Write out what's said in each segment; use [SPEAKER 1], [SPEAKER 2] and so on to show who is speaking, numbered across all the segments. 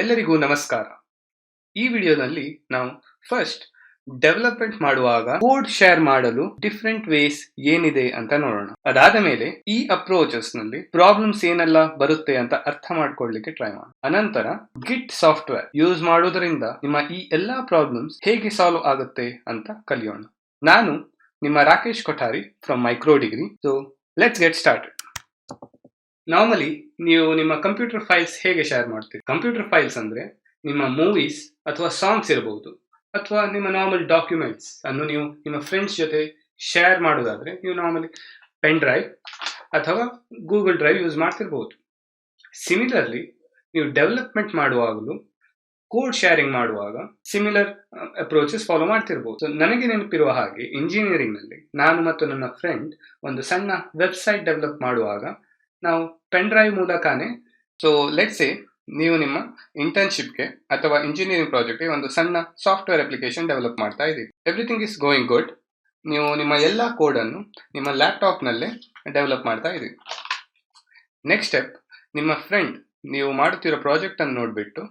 [SPEAKER 1] ಎಲ್ಲರಿಗೂ ನಮಸ್ಕಾರ. ಈ ವಿಡಿಯೋದಲ್ಲಿ ನಾವು ಫಸ್ಟ್ ಡೆವಲಪ್ಮೆಂಟ್ ಮಾಡುವಾಗ ಕೋಡ್ ಶೇರ್ ಮಾಡಲು ಡಿಫರೆಂಟ್ ವೇಸ್ ಏನಿದೆ ಅಂತ ನೋಡೋಣ. ಅದಾದ ಮೇಲೆ ಈ ಅಪ್ರೋಚಸ್ ನಲ್ಲಿ ಪ್ರಾಬ್ಲಮ್ಸ್ ಏನೆಲ್ಲ ಬರುತ್ತೆ ಅಂತ ಅರ್ಥ ಮಾಡ್ಕೊಳ್ಳಿಕ್ಕೆ ಟ್ರೈ ಮಾಡೋಣ. ಅನಂತರ ಗಿಟ್ ಸಾಫ್ಟ್ವೇರ್ ಯೂಸ್ ಮಾಡೋದ್ರಿಂದ ನಿಮ್ಮ ಈ ಎಲ್ಲಾ ಪ್ರಾಬ್ಲಮ್ಸ್ ಹೇಗೆ ಸಾಲ್ವ್ ಆಗುತ್ತೆ ಅಂತ ಕಲಿಯೋಣ. ನಾನು ನಿಮ್ಮ Rakesh Kothari from micro degree. So let's get started. Normally ನೀವು ನಿಮ್ಮ ಕಂಪ್ಯೂಟರ್ ಫೈಲ್ಸ್ ಹೇಗೆ ಶೇರ್ ಮಾಡ್ತೀರಿ? ಕಂಪ್ಯೂಟರ್ ಫೈಲ್ಸ್ ಅಂದ್ರೆ ನಿಮ್ಮ ಮೂವೀಸ್ ಅಥವಾ ಸಾಂಗ್ಸ್ ಇರಬಹುದು, ಅಥವಾ ನಿಮ್ಮ ನಾರ್ಮಲ್ ಡಾಕ್ಯುಮೆಂಟ್ಸ್ ಅನ್ನು ನೀವು ನಿಮ್ಮ ಫ್ರೆಂಡ್ಸ್ ಜೊತೆ ಶೇರ್ ಮಾಡೋದಾದ್ರೆ ನೀವು ನಾರ್ಮಲಿ ಪೆನ್ ಡ್ರೈವ್ ಅಥವಾ ಗೂಗಲ್ ಡ್ರೈವ್ ಯೂಸ್ ಮಾಡ್ತಿರ್ಬಹುದು. ಸಿಮಿಲರ್ಲಿ ನೀವು ಡೆವಲಪ್ಮೆಂಟ್ ಮಾಡುವಾಗಲೂ ಕೋಡ್ ಶೇರಿಂಗ್ ಮಾಡುವಾಗ ಸಿಮಿಲರ್ ಅಪ್ರೋಚಸ್ ಫಾಲೋ ಮಾಡ್ತಿರ್ಬೋದು. ಸೊ ನನಗೆ ನೆನಪಿರುವ ಹಾಗೆ ಇಂಜಿನಿಯರಿಂಗ್ ನಲ್ಲಿ ನಾನು ಮತ್ತು ನನ್ನ ಫ್ರೆಂಡ್ ಒಂದು ಸಣ್ಣ ವೆಬ್ಸೈಟ್ ಡೆವಲಪ್ ಮಾಡುವಾಗ ನಾವು ಪೆನ್ ಡ್ರೈವ್ ಮೂಲಕನೇ, ಸೊ ಲೆಟ್ಸ್ ಸೇ ನೀವು ನಿಮ್ಮ ಇಂಟರ್ನ್ಶಿಪ್ಗೆ ಅಥವಾ ಇಂಜಿನಿಯರಿಂಗ್ ಪ್ರಾಜೆಕ್ಟ್ಗೆ ಒಂದು ಸಣ್ಣ ಸಾಫ್ಟ್ವೇರ್ ಅಪ್ಲಿಕೇಶನ್ ಡೆವಲಪ್ ಮಾಡ್ತಾ ಇದ್ದೀವಿ. Everything is going good. ನೀವು ನಿಮ್ಮ ಎಲ್ಲ ಕೋಡನ್ನು ನಿಮ್ಮ ಲ್ಯಾಪ್ಟಾಪ್ನಲ್ಲೇ ಡೆವಲಪ್ ಮಾಡ್ತಾ ಇದ್ದೀವಿ. ನೆಕ್ಸ್ಟ್ ಸ್ಟೆಪ್, ನಿಮ್ಮ ಫ್ರೆಂಡ್ ನೀವು ಮಾಡುತ್ತಿರೋ ಪ್ರಾಜೆಕ್ಟ್ ಅನ್ನು ನೋಡಿಬಿಟ್ಟು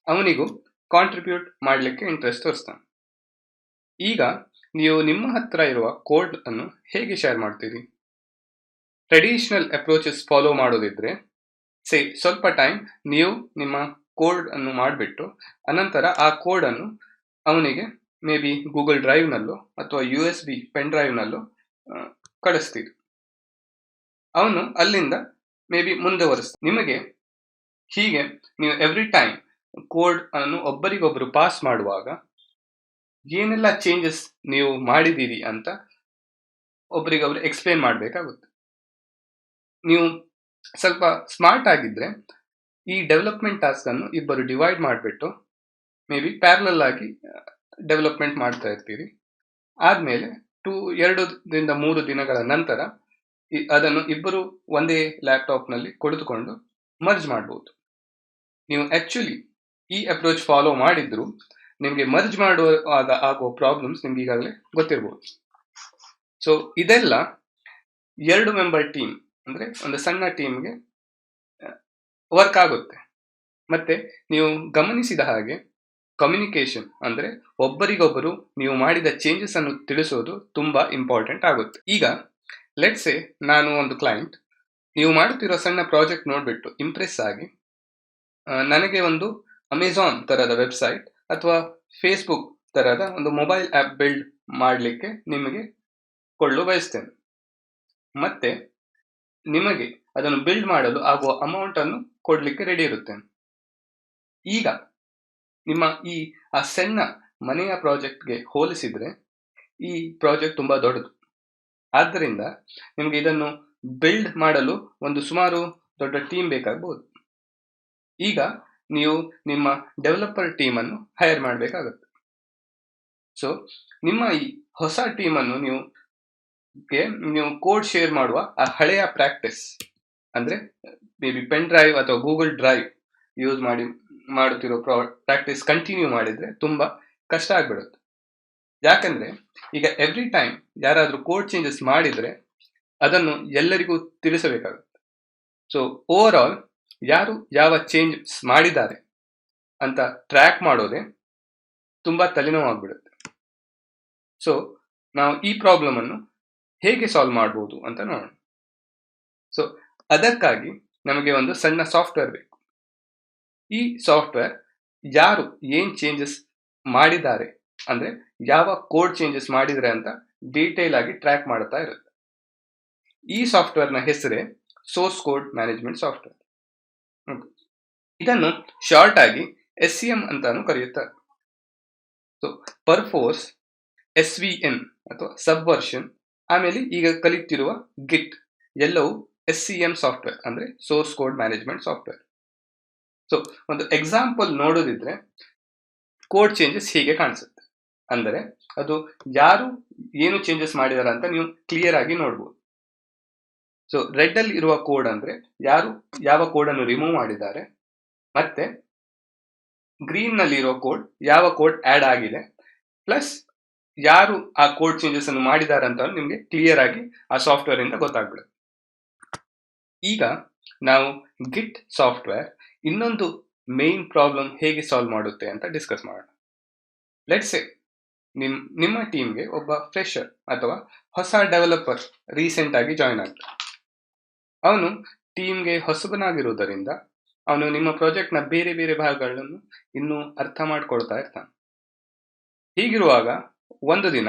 [SPEAKER 1] ಅವನಿಗೂ ಕಾಂಟ್ರಿಬ್ಯೂಟ್ ಮಾಡಲಿಕ್ಕೆ ಇಂಟ್ರೆಸ್ಟ್ ತೋರಿಸ್ತಾನೆ. ಈಗ ನೀವು ನಿಮ್ಮ ಹತ್ರ ಇರುವ ಕೋಡ್ ಅನ್ನು ಹೇಗೆ ಶೇರ್ ಮಾಡ್ತೀರಿ? ಟ್ರೆಡಿಷನಲ್ ಅಪ್ರೋಚಸ್ ಫಾಲೋ ಮಾಡೋದಿದ್ರೆ ಸ್ವಲ್ಪ ಟೈಮ್ ನೀವು ನಿಮ್ಮ ಕೋಡ್ ಅನ್ನು ಮಾಡಿಬಿಟ್ಟು ಅನಂತರ ಆ ಕೋಡ್ ಅನ್ನು ಅವನಿಗೆ ಮೇ ಬಿ ಗೂಗಲ್ ಡ್ರೈವ್ನಲ್ಲೋ ಅಥವಾ USB ಪೆನ್ ಡ್ರೈವ್ನಲ್ಲೋ ಕಳಿಸ್ತೀರಿ. ಅವನು ಅಲ್ಲಿಂದ ಮೇ ಬಿ ಮುಂದುವರಿಸ್ತಾನೆ. ನಿಮಗೆ ಹೀಗೆ ನೀವು ಎವ್ರಿ ಟೈಮ್ ಕೋಡ್ ಅನ್ನು ಒಬ್ಬರಿಗೊಬ್ಬರು ಪಾಸ್ ಮಾಡುವಾಗ ಏನೆಲ್ಲ ಚೇಂಜಸ್ ನೀವು ಮಾಡಿದ್ದೀರಿ ಅಂತ ಒಬ್ಬರಿಗೊಬ್ರು ಎಕ್ಸ್ಪ್ಲೇನ್ ಮಾಡಬೇಕಾಗುತ್ತೆ. ನೀವು ಸ್ವಲ್ಪ ಸ್ಮಾರ್ಟ್ ಆಗಿದ್ರೆ ಈ ಡೆವಲಪ್ಮೆಂಟ್ ಟಾಸ್ಕ್ ಅನ್ನು ಇಬ್ಬರು ಡಿವೈಡ್ ಮಾಡಿಬಿಟ್ಟು ಮೇ ಬಿ ಪ್ಯಾರಲಲ್ ಆಗಿ ಡೆವಲಪ್ಮೆಂಟ್ ಮಾಡ್ತಾ ಇರ್ತೀರಿ. ಆದಮೇಲೆ 2-3 ದಿನಗಳ ನಂತರ ಅದನ್ನು ಇಬ್ಬರು ಒಂದೇ ಲ್ಯಾಪ್ಟಾಪ್ನಲ್ಲಿ ಕುಳಿತುಕೊಂಡು ಮರ್ಜ್ ಮಾಡ್ಬೋದು. ನೀವು ಆ್ಯಕ್ಚುಲಿ ಈ ಅಪ್ರೋಚ್ ಫಾಲೋ ಮಾಡಿದ್ರು ನಿಮಗೆ ಮರ್ಜ್ ಮಾಡುವಾಗ ಆಗೋ ಪ್ರಾಬ್ಲಮ್ಸ್ ನಿಮ್ಗೆ ಈಗಾಗಲೇ ಗೊತ್ತಿರ್ಬೋದು. ಸೊ ಇದೆಲ್ಲ 2 ಮೆಂಬರ್ ಟೀಮ್ ಅಂದರೆ ಒಂದು ಸಣ್ಣ ಟೀಮ್ಗೆ ವರ್ಕ್ ಆಗುತ್ತೆ. ಮತ್ತೆ ನೀವು ಗಮನಿಸಿದ ಹಾಗೆ ಕಮ್ಯುನಿಕೇಶನ್ ಅಂದರೆ ಒಬ್ಬರಿಗೊಬ್ಬರು ನೀವು ಮಾಡಿದ ಚೇಂಜಸ್ ಅನ್ನು ತಿಳಿಸೋದು ತುಂಬಾ ಇಂಪಾರ್ಟೆಂಟ್ ಆಗುತ್ತೆ. ಈಗ ಲೆಟ್ಸ್ ಸೇ ನಾನು ಒಂದು ಕ್ಲೈಂಟ್, ನೀವು ಮಾಡುತ್ತಿರೋ ಸಣ್ಣ ಪ್ರಾಜೆಕ್ಟ್ ನೋಡಿಬಿಟ್ಟು ಇಂಪ್ರೆಸ್ ಆಗಿ ನನಗೆ ಒಂದು ಅಮೆಝಾನ್ ತರಹದ ವೆಬ್ಸೈಟ್ ಅಥವಾ ಫೇಸ್ಬುಕ್ ತರಹದ ಒಂದು ಮೊಬೈಲ್ ಆ್ಯಪ್ ಬಿಲ್ಡ್ ಮಾಡಲಿಕ್ಕೆ ನಿಮಗೆ ಕೊಳ್ಳಲು ಬಯಸ್ತೇನೆ. ಮತ್ತೆ ನಿಮಗೆ ಅದನ್ನು ಬಿಲ್ಡ್ ಮಾಡಲು ಆಗುವ ಅಮೌಂಟ್ ಅನ್ನು ಕೊಡಲಿಕ್ಕೆ ರೆಡಿ ಇರುತ್ತೇನೆ. ಈಗ ನಿಮ್ಮ ಆ ಸಣ್ಣ ಮನೆಯ ಪ್ರಾಜೆಕ್ಟ್ಗೆ ಹೋಲಿಸಿದ್ರೆ ಈ ಪ್ರಾಜೆಕ್ಟ್ ತುಂಬಾ ದೊಡ್ಡದು. ಆದ್ದರಿಂದ ನಿಮಗೆ ಇದನ್ನು ಬಿಲ್ಡ್ ಮಾಡಲು ಒಂದು ಸುಮಾರು ದೊಡ್ಡ ಟೀಮ್ ಬೇಕಾಗಬಹುದು. ಈಗ ನೀವು ನಿಮ್ಮ ಡೆವಲಪರ್ ಟೀಮ್ ಅನ್ನು ಹೈರ್ ಮಾಡಬೇಕಾಗುತ್ತೆ. ಸೊ ನಿಮ್ಮ ಈ ಹೊಸ ಟೀಮ್ ಅನ್ನು ನೀವು ಕೋಡ್ ಶೇರ್ ಮಾಡುವ ಆ ಹಳೆಯ ಪ್ರಾಕ್ಟೀಸ್ ಅಂದ್ರೆ ಮೇ ಬಿ ಪೆನ್ ಡ್ರೈವ್ ಅಥವಾ ಗೂಗಲ್ ಡ್ರೈವ್ ಯೂಸ್ ಮಾಡುತ್ತಿರೋ ಪ್ರಾಕ್ಟೀಸ್ ಕಂಟಿನ್ಯೂ ಮಾಡಿದ್ರೆ ತುಂಬಾ ಕಷ್ಟ ಆಗ್ಬಿಡುತ್ತೆ. ಯಾಕಂದ್ರೆ ಈಗ ಎವ್ರಿ ಟೈಮ್ ಯಾರಾದ್ರೂ ಕೋಡ್ ಚೇಂಜಸ್ ಮಾಡಿದ್ರೆ ಅದನ್ನು ಎಲ್ಲರಿಗೂ ತಿಳಿಸಬೇಕಾಗುತ್ತೆ. ಸೊ ಓವರ್ ಆಲ್ ಯಾರು ಯಾವ ಚೇಂಜಸ್ ಮಾಡಿದ್ದಾರೆ ಅಂತ ಟ್ರ್ಯಾಕ್ ಮಾಡೋದೇ ತುಂಬಾ ತಲೆನೋವಾಗ್ಬಿಡುತ್ತೆ. ಸೊ ನಾವು ಈ ಪ್ರಾಬ್ಲಮ್ ಅನ್ನು ಹೇಗೆ ಸಾಲ್ವ್ ಮಾಡ್ಬೋದು ಅಂತ ನೋಡೋಣ. ಸೊ ಅದಕ್ಕಾಗಿ ನಮಗೆ ಒಂದು ಸಣ್ಣ ಸಾಫ್ಟ್ವೇರ್ ಬೇಕು. ಈ ಸಾಫ್ಟ್ವೇರ್ ಯಾರು ಏನ್ ಚೇಂಜಸ್ ಮಾಡಿದ್ದಾರೆ ಅಂದ್ರೆ ಯಾವ ಕೋಡ್ ಚೇಂಜಸ್ ಮಾಡಿದ್ರೆ ಅಂತ ಡೀಟೇಲ್ ಆಗಿ ಟ್ರ್ಯಾಕ್ ಮಾಡ್ತಾ ಇರುತ್ತೆ. ಈ ಸಾಫ್ಟ್ವೇರ್ನ ಹೆಸರೇ ಸೋರ್ಸ್ ಕೋಡ್ ಮ್ಯಾನೇಜ್ಮೆಂಟ್ ಸಾಫ್ಟ್ವೇರ್. ಇದನ್ನು ಶಾರ್ಟ್ ಆಗಿ SCM ಅಂತಾನು ಕರೆಯುತ್ತಾರೆ. ಸೊ ಪರ್ಫೋರ್ಸ್, SVN ಅಥವಾ ಸಬ್ವರ್ಷನ್, ಆಮೇಲೆ ಈಗ ಕಲಿತಿರುವ ಗಿಟ್ ಎಲ್ಲವೂ SCM ಸಾಫ್ಟ್ವೇರ್ ಅಂದ್ರೆ source code management software. So ಒಂದು ಎಕ್ಸಾಂಪಲ್ ನೋಡೋದಿದ್ರೆ ಕೋಡ್ ಚೇಂಜಸ್ ಹೀಗೆ ಕಾಣಿಸುತ್ತೆ. ಅಂದರೆ ಅದು ಯಾರು ಏನು ಚೇಂಜಸ್ ಮಾಡಿದಾರೆ ಅಂತ ನೀವು ಕ್ಲಿಯರ್ ಆಗಿ ನೋಡ್ಬೋದು. ಸೊ ರೆಡ್ ಅಲ್ಲಿ ಇರುವ ಕೋಡ್ ಅಂದ್ರೆ ಯಾರು ಯಾವ ಕೋಡ್ ಅನ್ನು ರಿಮೂವ್ ಮಾಡಿದ್ದಾರೆ, ಮತ್ತೆ ಗ್ರೀನ್ ನಲ್ಲಿ ಇರೋ ಕೋಡ್ ಯಾವ ಕೋಡ್ ಆಡ್ ಆಗಿದೆ, ಪ್ಲಸ್ ಯಾರು ಆ ಕೋಡ್ ಚೇಂಜಸ್ ಅನ್ನು ಮಾಡಿದ್ದಾರೆ ಅಂತ ನಿಮಗೆ ಕ್ಲಿಯರ್ ಆಗಿ ಆ ಸಾಫ್ಟ್ವೇರ್ ಇಂದ ಗೊತ್ತಾಗ್ಬಿಡುತ್ತೆ. ಈಗ ನಾವು ಗಿಟ್ ಸಾಫ್ಟ್ವೇರ್ ಇನ್ನೊಂದು ಮೇನ್ ಪ್ರಾಬ್ಲಮ್ ಹೇಗೆ ಸಾಲ್ವ್ ಮಾಡುತ್ತೆ ಅಂತ ಡಿಸ್ಕಸ್ ಮಾಡೋಣ. ಲೆಟ್ಸ್ ಸೇ ನಿಮ್ಮ ಟೀಮ್ಗೆ ಒಬ್ಬ ಫ್ರೆಶರ್ ಅಥವಾ ಹೊಸ ಡೆವಲಪರ್ ರೀಸೆಂಟ್ ಆಗಿ ಜಾಯ್ನ್ ಆಗ್ತಾನೆ. ಅವನು ಟೀಮ್ಗೆ ಹೊಸಬನಾಗಿರುವುದರಿಂದ ಅವನು ನಿಮ್ಮ ಪ್ರಾಜೆಕ್ಟ್ನ ಬೇರೆ ಬೇರೆ ಭಾಗಗಳನ್ನು ಇನ್ನೂ ಅರ್ಥ ಮಾಡ್ಕೊಳ್ತಾ ಇರ್ತಾನೆ. ಹೀಗಿರುವಾಗ ಒಂದು ದಿನ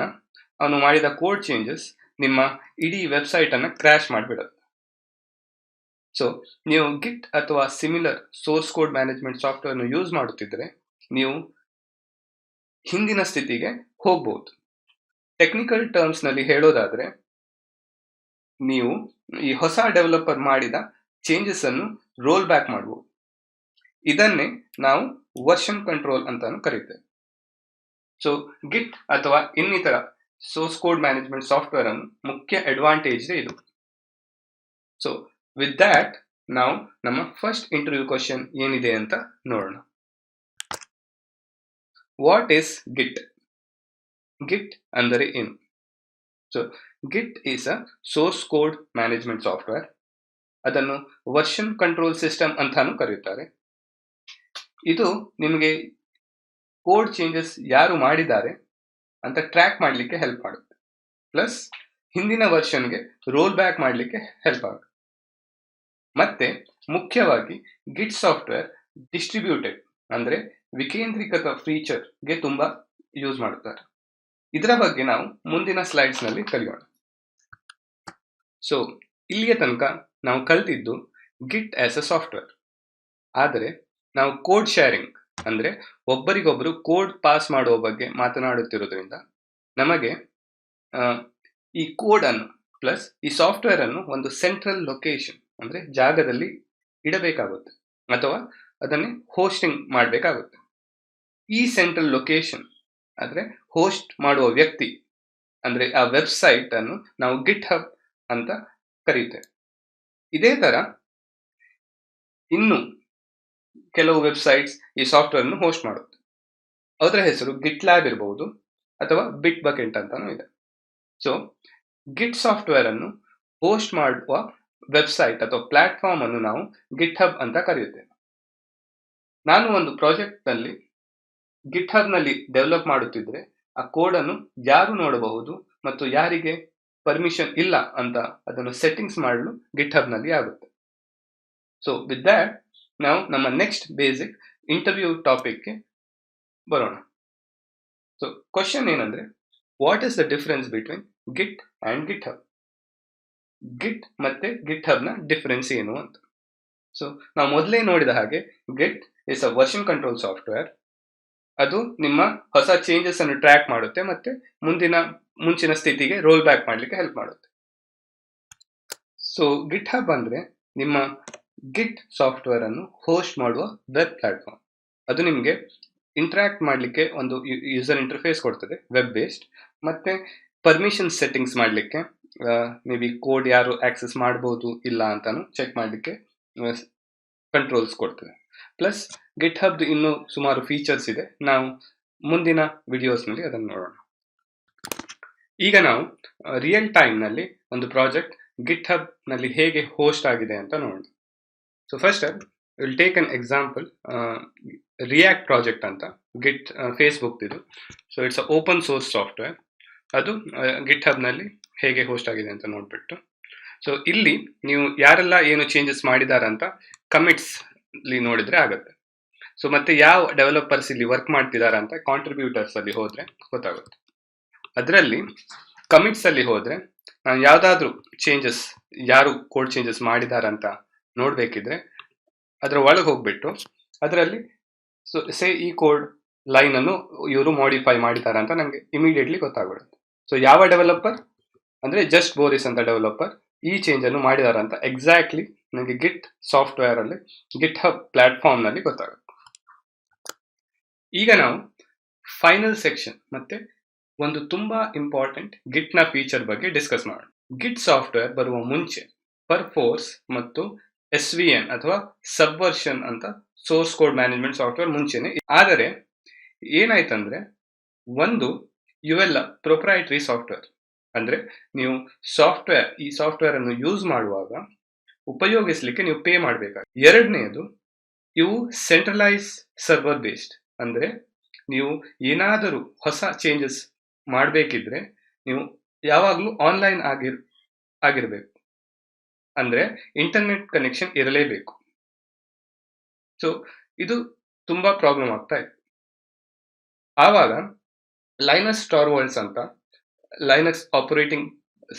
[SPEAKER 1] ಅವನು ಮಾಡಿದ ಕೋಡ್ ಚೇಂಜಸ್ ನಿಮ್ಮ ಇಡೀ ವೆಬ್ಸೈಟ್ ಅನ್ನು ಕ್ರ್ಯಾಶ್ ಮಾಡಿಬಿಡುತ್ತೆ. ಸೊ ನೀವು ಗಿಟ್ ಅಥವಾ ಸಿಮಿಲರ್ ಸೋರ್ಸ್ ಕೋಡ್ ಮ್ಯಾನೇಜ್ಮೆಂಟ್ ಸಾಫ್ಟ್ವೇರ್ನ ಯೂಸ್ ಮಾಡುತ್ತಿದ್ದರೆ ನೀವು ಹಿಂದಿನ ಸ್ಥಿತಿಗೆ ಹೋಗ್ಬಹುದು. ಟೆಕ್ನಿಕಲ್ ಟರ್ಮ್ಸ್ ನಲ್ಲಿ ಹೇಳೋದಾದ್ರೆ, ನೀವು ಈ ಹೊಸ ಡೆವಲಪರ್ ಮಾಡಿದ ಚೇಂಜಸ್ ಅನ್ನು ರೋಲ್ ಬ್ಯಾಕ್ ಮಾಡಬಹುದು. ಇದನ್ನೇ ನಾವು ವರ್ಷನ್ ಕಂಟ್ರೋಲ್ ಅಂತಾನು ಕರೀತೇವೆ. ಸೊ ಗಿಟ್ ಅಥವಾ ಇನ್ನಿತರ ಸೋರ್ಸ್ ಕೋಡ್ ಮ್ಯಾನೇಜ್ಮೆಂಟ್ ಸಾಫ್ಟ್ವೇರ್ ಅನ್ನು ಮುಖ್ಯ ಅಡ್ವಾಂಟೇಜ್ ಇದು. ಸೊ ವಿತ್ ದ್ಯಾಟ್ ನಾವು ನಮ್ಮ ಫಸ್ಟ್ ಇಂಟರ್ವ್ಯೂ ಕ್ವಶನ್ ಏನಿದೆ ಅಂತ ನೋಡೋಣ. What is ಗಿಟ್? ಗಿಟ್ ಅಂದರೆ ಏನು? So Git is a source code management software. ಅದನ್ನು ವರ್ಷನ್ ಕಂಟ್ರೋಲ್ ಸಿಸ್ಟಮ್ ಅಂತಾನು ಕರೆಯುತ್ತಾರೆ. ಇದು ನಿಮಗೆ ಕೋಡ್ ಚೇಂಜಸ್ ಯಾರು ಮಾಡಿದ್ದಾರೆ ಅಂತ ಟ್ರ್ಯಾಕ್ ಮಾಡಲಿಕ್ಕೆ ಹೆಲ್ಪ್ ಮಾಡುತ್ತೆ. ಪ್ಲಸ್ ಹಿಂದಿನ ವರ್ಷನ್ಗೆ ರೋಲ್ ಬ್ಯಾಕ್ ಮಾಡಲಿಕ್ಕೆ ಹೆಲ್ಪ್ ಆಗುತ್ತೆ. ಮತ್ತೆ ಮುಖ್ಯವಾಗಿ ಗಿಟ್ ಸಾಫ್ಟ್ವೇರ್ ಡಿಸ್ಟ್ರಿಬ್ಯೂಟೆಡ್ ಅಂದ್ರೆ ವಿಕೇಂದ್ರೀಕೃತ ಫೀಚರ್ಗೆ ತುಂಬಾ ಯೂಸ್ ಮಾಡುತ್ತಾರೆ. ಇದರ ಬಗ್ಗೆ ನಾವು ಮುಂದಿನ ಸ್ಲೈಡ್ಸ್ ನಲ್ಲಿ ಕಲಿಯೋಣ. ಸೊ ಇಲ್ಲಿಯ ತನಕ ನಾವು ಕಲಿತಿದ್ದು ಗಿಟ್ ಆಸ್ ಅ ಸಾಫ್ಟ್ವೇರ್. ಆದರೆ ನಾವು ಕೋಡ್ ಶೇರಿಂಗ್ ಅಂದ್ರೆ ಒಬ್ಬರಿಗೊಬ್ಬರು ಕೋಡ್ ಪಾಸ್ ಮಾಡುವ ಬಗ್ಗೆ ಮಾತನಾಡುತ್ತಿರೋದ್ರಿಂದ ನಮಗೆ ಈ ಕೋಡ್ ಅನ್ನು ಪ್ಲಸ್ ಈ ಸಾಫ್ಟ್ವೇರ್ ಅನ್ನು ಒಂದು ಸೆಂಟ್ರಲ್ ಲೊಕೇಶನ್ ಅಂದ್ರೆ ಜಾಗದಲ್ಲಿ ಇಡಬೇಕಾಗುತ್ತೆ ಅಥವಾ ಅದನ್ನೇ ಹೋಸ್ಟಿಂಗ್ ಮಾಡಬೇಕಾಗುತ್ತೆ. ಈ ಸೆಂಟ್ರಲ್ ಲೊಕೇಶನ್ ಅಂದ್ರೆ ಹೋಸ್ಟ್ ಮಾಡುವ ವ್ಯಕ್ತಿ ಅಂದ್ರೆ ಆ ವೆಬ್ಸೈಟ್ ಅನ್ನು ನಾವು ಗಿಟ್ ಹಬ್ ಅಂತ ಕರೀತೇವೆ. ಇದೇ ತರ ಇನ್ನು ಕೆಲವು ವೆಬ್ಸೈಟ್ಸ್ ಈ ಸಾಫ್ಟ್ವೇರ್ ಅನ್ನು ಹೋಸ್ಟ್ ಮಾಡುತ್ತೆ. ಅದರ ಹೆಸರು ಗಿಟ್ ಲ್ಯಾಬ್ ಇರಬಹುದು ಅಥವಾ ಬಿಟ್ ಬಕೆಟ್ ಅಂತಾನೂ ಇದೆ. ಸೊ ಗಿಟ್ ಸಾಫ್ಟ್ವೇರ್ ಅನ್ನು ಹೋಸ್ಟ್ ಮಾಡುವ ವೆಬ್ಸೈಟ್ ಅಥವಾ ಪ್ಲಾಟ್ಫಾರ್ಮ್ ಅನ್ನು ನಾವು ಗಿಟ್ ಹಬ್ ಅಂತ ಕರೆಯುತ್ತೇವೆ. ನಾನು ಒಂದು ಪ್ರಾಜೆಕ್ಟ್ ನಲ್ಲಿ ಗಿಟ್ ಹಬ್ ನಲ್ಲಿ ಡೆವಲಪ್ ಮಾಡುತ್ತಿದ್ರೆ ಆ ಕೋಡ್ ಅನ್ನು ಯಾರು ನೋಡಬಹುದು ಮತ್ತು ಯಾರಿಗೆ ಪರ್ಮಿಷನ್ ಇಲ್ಲ ಅಂತ ಅದನ್ನು ಸೆಟ್ಟಿಂಗ್ಸ್ ಮಾಡಲು ಗಿಟ್ ಹಬ್ ನಲ್ಲಿ ಆಗುತ್ತೆ. ಸೊ ವಿತ್ ದ್ಯಾಟ್ ನಾವು ನಮ್ಮ ನೆಕ್ಸ್ಟ್ ಬೇಸಿಕ್ ಇಂಟರ್ವ್ಯೂ ಟಾಪಿಕ್ಗೆ ಬರೋಣ. ಸೊ ಕ್ವಶನ್ ಏನಂದ್ರೆ, what is the difference between Git and GitHub? Git ಮತ್ತೆ ಗಿಟ್ ಹಬ್ ನ ಡಿಫರೆನ್ಸ್ ಏನು ಅಂತ. ಸೊ ನಾವು ಮೊದಲೇ ನೋಡಿದ ಹಾಗೆ Git is a version control software. ಅದು ನಿಮ್ಮ ಹೊಸ ಚೇಂಜಸ್ ಅನ್ನು ಟ್ರ್ಯಾಕ್ ಮಾಡುತ್ತೆ ಮತ್ತೆ ಮುಂಚಿನ ಸ್ಥಿತಿಗೆ ರೋಲ್ ಬ್ಯಾಕ್ ಮಾಡಲಿಕ್ಕೆ ಹೆಲ್ಪ್ ಮಾಡುತ್ತೆ. ಸೊ ಗಿಟ್ ಹಬ್ ಅಂದ್ರೆ ನಿಮ್ಮ ಗಿಟ್ ಸಾಫ್ಟ್ವೇರ್ ಅನ್ನು ಹೋಸ್ಟ್ ಮಾಡುವ ವೆಬ್ ಪ್ಲಾಟ್ಫಾರ್ಮ್. ಅದು ನಿಮಗೆ ಇಂಟ್ರಾಕ್ಟ್ ಮಾಡಲಿಕ್ಕೆ ಒಂದು ಯೂಸರ್ ಇಂಟರ್ಫೇಸ್ ಕೊಡ್ತದೆ, ವೆಬ್ ಬೇಸ್ಡ್. ಮತ್ತೆ ಪರ್ಮಿಷನ್ ಸೆಟ್ಟಿಂಗ್ಸ್ ಮಾಡಲಿಕ್ಕೆ ಮೇ ಬಿ ಕೋಡ್ ಯಾರು ಆಕ್ಸೆಸ್ ಮಾಡಬಹುದು ಇಲ್ಲ ಅಂತಾನು ಚೆಕ್ ಮಾಡಲಿಕ್ಕೆ ಕಂಟ್ರೋಲ್ಸ್ ಕೊಡ್ತದೆ. ಪ್ಲಸ್ ಗಿಟ್ ಹಬ್ ಇನ್ನೂ ಸುಮಾರು ಫೀಚರ್ಸ್ ಇದೆ. ನಾವು ಮುಂದಿನ ವಿಡಿಯೋಸ್ ನಲ್ಲಿ ಅದನ್ನು ನೋಡೋಣ. ಈಗ ನಾವು ರಿಯಲ್ ಟೈಮ್ ನಲ್ಲಿ ಒಂದು ಪ್ರಾಜೆಕ್ಟ್ ಗಿಟ್ ಹಬ್ ನಲ್ಲಿ ಹೇಗೆ ಹೋಸ್ಟ್ ಆಗಿದೆ ಅಂತ ನೋಡೋಣ. So first will take an example. React project ಅಂತ ಗಿಟ್ ಫೇಸ್ಬುಕ್ ಇದು. So it's a open source software. ಅದು ಗಿಟ್ ಹಬ್ ನಲ್ಲಿ ಹೇಗೆ ಹೋಸ್ಟ್ ಆಗಿದೆ ಅಂತ ನೋಡ್ಬಿಟ್ಟು, ಸೊ ಇಲ್ಲಿ ನೀವು ಯಾರೆಲ್ಲ ಏನು ಚೇಂಜಸ್ ಮಾಡಿದಾರಂತ ಕಮಿಟ್ಸ್ ಅಲ್ಲಿ ನೋಡಿದ್ರೆ ಆಗುತ್ತೆ. ಸೊ ಮತ್ತೆ ಯಾವ ಡೆವಲಪರ್ಸ್ ಇಲ್ಲಿ ವರ್ಕ್ ಮಾಡ್ತಿದಾರ ಅಂತ ಕಾಂಟ್ರಿಬ್ಯೂಟರ್ಸ್ ಅಲ್ಲಿ ಹೋದ್ರೆ ಗೊತ್ತಾಗುತ್ತೆ. ಅದರಲ್ಲಿ ಕಮಿಟ್ಸ್ ಅಲ್ಲಿ ಹೋದ್ರೆ ನಾನು ಯಾವ್ದಾದ್ರು ಚೇಂಜಸ್ ಯಾರು ಕೋಡ್ ಚೇಂಜಸ್ ಮಾಡಿದಾರಂತ ನೋಡ್ಬೇಕಿದ್ರೆ ಅದರ ಒಳಗೆ ಹೋಗ್ಬಿಟ್ಟು ಅದರಲ್ಲಿ ಸೊ ಸೇ ಈ ಕೋಡ್ ಲೈನ್ ಅನ್ನು ಇವರು ಮಾಡಿಫೈ ಮಾಡಿದಾರ ಅಂತ ನಂಗೆ ಇಮಿಡಿಯೇಟ್ಲಿ ಗೊತ್ತಾಗ್ಬಿಡುತ್ತೆ. ಸೊ ಯಾವ ಡೆವಲಪರ್ ಅಂದ್ರೆ ಜಸ್ಟ್ ಬೋರಿಸ್ ಅಂತ ಡೆವಲಪರ್ ಈ ಚೇಂಜ್ ಅನ್ನು ಮಾಡಿದಾರ ಅಂತ ಎಕ್ಸಾಕ್ಟ್ಲಿ ನನಗೆ ಗಿಟ್ ಸಾಫ್ಟ್ವೇರ್ ಅಲ್ಲಿ ಗಿಟ್ ಹಬ್ ಪ್ಲಾಟ್ಫಾರ್ಮ್ ನಲ್ಲಿ ಗೊತ್ತಾಗುತ್ತೆ. ಈಗ ನಾವು ಫೈನಲ್ ಸೆಕ್ಷನ್ ಮತ್ತೆ ಒಂದು ತುಂಬಾ ಇಂಪಾರ್ಟೆಂಟ್ ಗಿಟ್ ನ ಫೀಚರ್ ಬಗ್ಗೆ ಡಿಸ್ಕಸ್ ಮಾಡೋಣ. ಗಿಟ್ ಸಾಫ್ಟ್ವೇರ್ ಬರುವ ಮುಂಚೆ ಪರ್ಫೋರ್ಸ್ ಮತ್ತು SVN ಅಥವಾ ಸಬ್ವರ್ಷನ್ ಅಂತ ಸೋರ್ಸ್ ಕೋಡ್ ಮ್ಯಾನೇಜ್ಮೆಂಟ್ ಸಾಫ್ಟ್ವೇರ್ ಮುಂಚೆನೆ. ಆದರೆ ಏನಾಯ್ತಂದ್ರೆ ಒಂದು ಇವೆಲ್ಲ ಪ್ರೊಪ್ರೈಟರಿ ಸಾಫ್ಟ್ವೇರ್. ಅಂದ್ರೆ ನೀವು ಈ ಸಾಫ್ಟ್ವೇರ್ ಅನ್ನು ಯೂಸ್ ಮಾಡುವಾಗ ಉಪಯೋಗಿಸ್ಲಿಕ್ಕೆ ನೀವು ಪೇ ಮಾಡಬೇಕಾಗುತ್ತೆ. ಎರಡನೆಯದು ಇವು ಸೆಂಟ್ರಲೈಸ್ ಸರ್ವರ್ ಬೇಸ್ಡ್. ಅಂದರೆ ನೀವು ಏನಾದರೂ ಹೊಸ ಚೇಂಜಸ್ ಮಾಡಬೇಕಿದ್ರೆ ನೀವು ಯಾವಾಗಲೂ ಆನ್ಲೈನ್ ಆಗಿರಬೇಕು, ಅಂದರೆ ಇಂಟರ್ನೆಟ್ ಕನೆಕ್ಷನ್ ಇರಲೇಬೇಕು. ಸೊ ಇದು ತುಂಬಾ ಪ್ರಾಬ್ಲಮ್ ಆಗ್ತಾ ಇದೆ. ಆವಾಗ ಲೈನಸ್ ಟಾರ್ವಾಲ್ಡ್ಸ್ ಅಂತ ಲೈನಕ್ಸ್ ಆಪರೇಟಿಂಗ್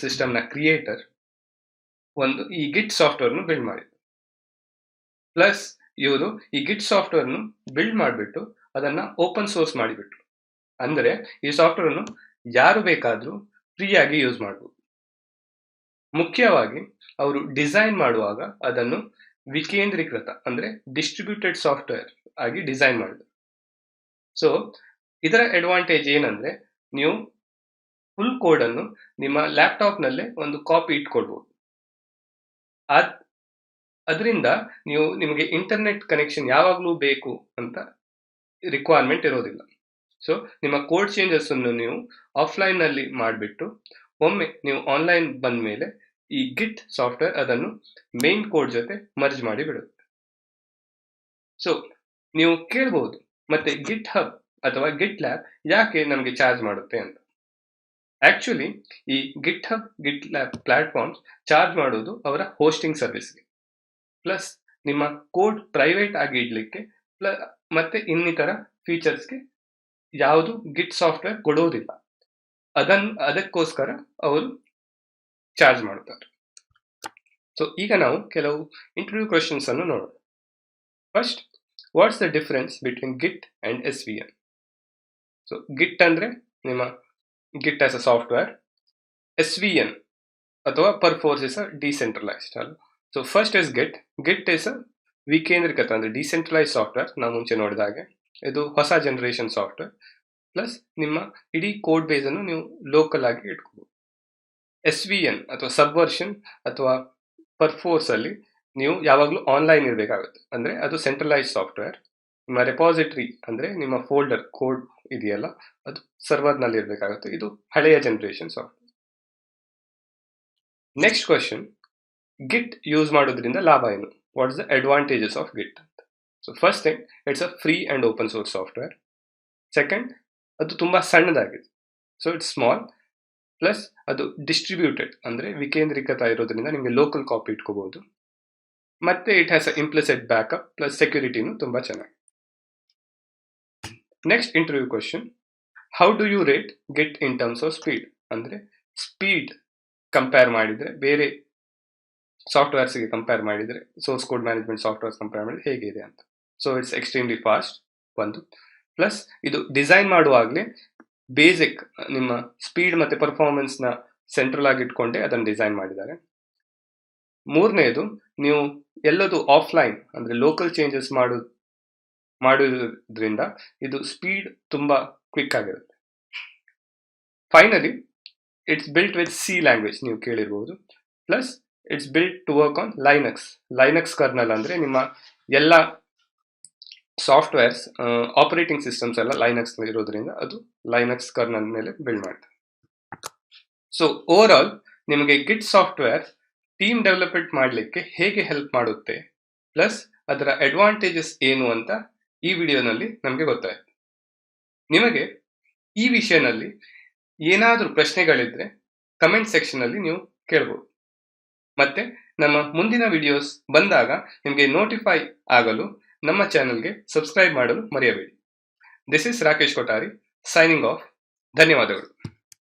[SPEAKER 1] ಸಿಸ್ಟಮ್ನ ಕ್ರಿಯೇಟರ್ ಒಂದು ಈ ಗಿಟ್ ಸಾಫ್ಟ್ವೇರ್ನು ಬಿಲ್ಡ್ ಮಾಡಿದ್ರು. ಪ್ಲಸ್ ಇವರು ಈ ಗಿಟ್ ಸಾಫ್ಟ್ವೇರ್ನು ಬಿಲ್ಡ್ ಮಾಡಿಬಿಟ್ಟು ಅದನ್ನ ಓಪನ್ ಸೋರ್ಸ್ ಮಾಡಿಬಿಟ್ರು. ಅಂದರೆ ಈ ಸಾಫ್ಟ್ವೇರ್ನು ಯಾರು ಬೇಕಾದರೂ ಫ್ರೀಯಾಗಿ ಯೂಸ್ ಮಾಡ್ಬೋದು. ಮುಖ್ಯವಾಗಿ ಅವರು ಡಿಸೈನ್ ಮಾಡುವಾಗ ಅದನ್ನು ವಿಕೇಂದ್ರೀಕೃತ ಅಂದರೆ ಡಿಸ್ಟ್ರಿಬ್ಯೂಟೆಡ್ ಸಾಫ್ಟ್ವೇರ್ ಆಗಿ ಡಿಸೈನ್ ಮಾಡಿದ್ರು. ಸೊ ಇದರ ಅಡ್ವಾಂಟೇಜ್ ಏನಂದ್ರೆ ನೀವು ಫುಲ್ ಕೋಡ್ ಅನ್ನು ನಿಮ್ಮ ಲ್ಯಾಪ್ಟಾಪ್ನಲ್ಲೇ ಒಂದು ಕಾಪಿ ಇಟ್ಕೊಳ್ಬಹುದು. ಅದರಿಂದ ನಿಮಗೆ ಇಂಟರ್ನೆಟ್ ಕನೆಕ್ಷನ್ ಯಾವಾಗಲೂ ಬೇಕು ಅಂತ ರಿಕ್ವೈರ್ಮೆಂಟ್ ಇರೋದಿಲ್ಲ. ಸೊ ನಿಮ್ಮ ಕೋಡ್ ಚೇಂಜಸ್ ಅನ್ನು ನೀವು ಆಫ್ಲೈನ್ ನಲ್ಲಿ ಮಾಡಿಬಿಟ್ಟು ಒಮ್ಮೆ ನೀವು ಆನ್ಲೈನ್ ಬಂದ ಮೇಲೆ ಈ ಗಿಟ್ ಸಾಫ್ಟ್ವೇರ್ ಅದನ್ನು ಮೇನ್ ಕೋಡ್ ಜೊತೆ ಮರ್ಜ್ ಮಾಡಿ ಬಿಡುತ್ತೆ. ಸೊ ನೀವು ಕೇಳಬಹುದು, ಮತ್ತೆ ಗಿಟ್ ಹಬ್ ಅಥವಾ ಗಿಟ್ ಲ್ಯಾಬ್ ಯಾಕೆ ನಮಗೆ ಚಾರ್ಜ್ ಮಾಡುತ್ತೆ ಅಂತ. ಆಕ್ಚುಲಿ ಈ ಗಿಟ್ ಹಬ್ ಗಿಟ್ ಲ್ಯಾಬ್ ಪ್ಲಾಟ್ಫಾರ್ಮ್ಸ್ ಚಾರ್ಜ್ ಮಾಡೋದು ಅವರ ಹೋಸ್ಟಿಂಗ್ ಸರ್ವಿಸ್ಗೆ, ಪ್ಲಸ್ ನಿಮ್ಮ ಕೋಡ್ ಪ್ರೈವೇಟ್ ಆಗಿ ಇಡ್ಲಿಕ್ಕೆ, ಮತ್ತೆ ಇನ್ನಿತರ ಫೀಚರ್ಸ್ಗೆ ಯಾವುದು ಗಿಟ್ ಸಾಫ್ಟ್ವೇರ್ ಕೊಡೋದಿಲ್ಲ. ಅದಕ್ಕೋಸ್ಕರ ಅವರು ಚಾರ್ಜ್ ಮಾಡುತ್ತಾರೆ. ಸೊ ಈಗ ನಾವು ಕೆಲವು ಇಂಟರ್ವ್ಯೂ ಕ್ವೆಶನ್ಸ್ ಅನ್ನು ನೋಡೋಣ. First, what's the difference between Git and SVN? So Git ಅಂದ್ರೆ ನಿಮ್ಮ Git as a software, SVN ಅಥವಾ ಪರ್ಫೋರ್ಸ್ ಇಸ್ ಅ ಡಿಸೆಂಟ್ರಲೈಸ್ಡ್ ಅಲ್ಲ. So first is Git is a ವಿಕೇಂದ್ರೀಕೃತ ಅಂದ್ರೆ ಡಿಸೆಂಟ್ರಲೈಸ್ ಸಾಫ್ಟ್ವೇರ್. ನಾವು ಮುಂಚೆ ನೋಡಿದ ಹಾಗೆ ಇದು ಹೊಸ ಜನರೇಷನ್ ಸಾಫ್ಟ್ವೇರ್. ಪ್ಲಸ್ ನಿಮ್ಮ ಇಡೀ ಕೋಡ್ ಬೇಸ್ ಅನ್ನು ನೀವು ಲೋಕಲ್ ಆಗಿ ಇಟ್ಕೋಬಹುದು. SVN ಅಥವಾ ಸಬ್ವರ್ಷನ್ ಅಥವಾ ಪರ್ಫೋರ್ಸ್ ಅಲ್ಲಿ ನೀವು ಯಾವಾಗಲೂ ಆನ್ಲೈನ್ ಇರಬೇಕಾಗುತ್ತೆ. ಅಂದ್ರೆ ಅದು ಸೆಂಟ್ರಲೈಸ್ ಸಾಫ್ಟ್ವೇರ್. ನಿಮ್ಮ ರೆಪಾಸಿಟರಿ ಅಂದ್ರೆ ನಿಮ್ಮ ಫೋಲ್ಡರ್ ಕೋಡ್ ಇದೆಯಲ್ಲ ಅದು ಸರ್ವರ್ ನಲ್ಲಿ ಇರಬೇಕಾಗುತ್ತೆ. ಇದು ಹಳೆಯ generation software. Next question, Git use ಮಾಡೋದ್ರಿಂದ ಲಾಭ ಏನು? What is the advantages of Git? So first thing, it's a free and open source software. Second, ಅದು ತುಂಬಾ ಸಣ್ಣದಾಗಿದೆ, ಸೊ ಇಟ್ಸ್ ಸ್ಮಾಲ್. ಪ್ಲಸ್ ಅದು ಡಿಸ್ಟ್ರಿಬ್ಯೂಟೆಡ್ ಅಂದ್ರೆ ವಿಕೇಂದ್ರೀಕೃತ ಇರೋದ್ರಿಂದ ನಿಮಗೆ ಲೋಕಲ್ ಕಾಪಿ ಇಟ್ಕೋಬಹುದು. ಮತ್ತೆ it has a implicit backup plus ಸೆಕ್ಯೂರಿಟಿನೂ ತುಂಬಾ ಚೆನ್ನಾಗಿ. Next interview question, how do you rate Git in terms of speed? ಅಂದ್ರೆ ಸ್ಪೀಡ್ ಕಂಪೇರ್ ಮಾಡಿದ್ರೆ ಬೇರೆ ಸಾಫ್ಟ್ವೇರ್ಸ್ಗೆ ಕಂಪೇರ್ ಮಾಡಿದ್ರೆ, source code management softwares compare ಮಾಡಿದ್ರೆ ಹೇಗಿದೆ ಅಂತ. ಸೊ ಇಟ್ಸ್ ಎಕ್ಸ್ಟ್ರೀಮ್ಲಿ ಫಾಸ್ಟ್ ಒಂದು. ಪ್ಲಸ್ ಇದು ಡಿಸೈನ್ ಮಾಡುವಾಗಲೇ ಬೇಸಿಕ್ ನಿಮ್ಮ ಸ್ಪೀಡ್ ಮತ್ತೆ ಪರ್ಫಾರ್ಮೆನ್ಸ್ ನ ಸೆಂಟ್ರಲ್ ಆಗಿ ಇಟ್ಕೊಂಡೆ ಅದನ್ನು ಡಿಸೈನ್ ಮಾಡಿದ್ದಾರೆ. ಮೂರನೇದು, ನೀವು ಎಲ್ಲದು ಆಫ್ಲೈನ್ ಅಂದ್ರೆ ಲೋಕಲ್ ಚೇಂಜಸ್ ಮಾಡೋದ್ರಿಂದ ಇದು ಸ್ಪೀಡ್ ತುಂಬಾ ಕ್ವಿಕ್ ಆಗಿರುತ್ತೆ. Finally, it's built with C language, ನೀವು ಕೇಳಿರ್ಬೋದು. Plus it's built to work on Linux kernel ಅಂದ್ರೆ ನಿಮ್ಮ ಎಲ್ಲ ಸಾಫ್ಟ್ವೇರ್ಸ್ ಆಪರೇಟಿಂಗ್ ಸಿಸ್ಟಮ್ಸ್ ಎಲ್ಲ ಲೈನಕ್ಸ್ ಇರೋದ್ರಿಂದ ಅದು ಲೈನಕ್ಸ್ ಕರ್ನಲ್ ಮೇಲೆ ಬಿಲ್ಡ್ ಮಾಡ್ತಾರೆ. ಸೊ ಓವರ್ ಆಲ್ ನಿಮಗೆ ಗಿಟ್ ಸಾಫ್ಟ್ವೇರ್ ಟೀಮ್ ಡೆವಲಪ್ಮೆಂಟ್ ಮಾಡಲಿಕ್ಕೆ ಹೇಗೆ ಹೆಲ್ಪ್ ಮಾಡುತ್ತೆ, ಪ್ಲಸ್ ಅದರ ಅಡ್ವಾಂಟೇಜಸ್ ಏನು ಅಂತ ಈ ವಿಡಿಯೋನಲ್ಲಿ ನಮಗೆ ಗೊತ್ತಾಯ್ತು. ನಿಮಗೆ ಈ ವಿಷಯದಲ್ಲಿ ಏನಾದರೂ ಪ್ರಶ್ನೆಗಳಿದ್ರೆ ಕಮೆಂಟ್ ಸೆಕ್ಷನ್ ಅಲ್ಲಿ ನೀವು ಕೇಳಬಹುದು. ಮತ್ತೆ ನಮ್ಮ ಮುಂದಿನ ವಿಡಿಯೋಸ್ ಬಂದಾಗ ನಿಮಗೆ ನೋಟಿಫೈ ಆಗಲು ನಮ್ಮ ಚಾನೆಲ್ಗೆ ಸಬ್ಸ್ಕ್ರೈಬ್ ಮಾಡಲು ಮರೆಯಬೇಡಿ. This is Rakesh Kothari signing off. ಧನ್ಯವಾದಗಳು.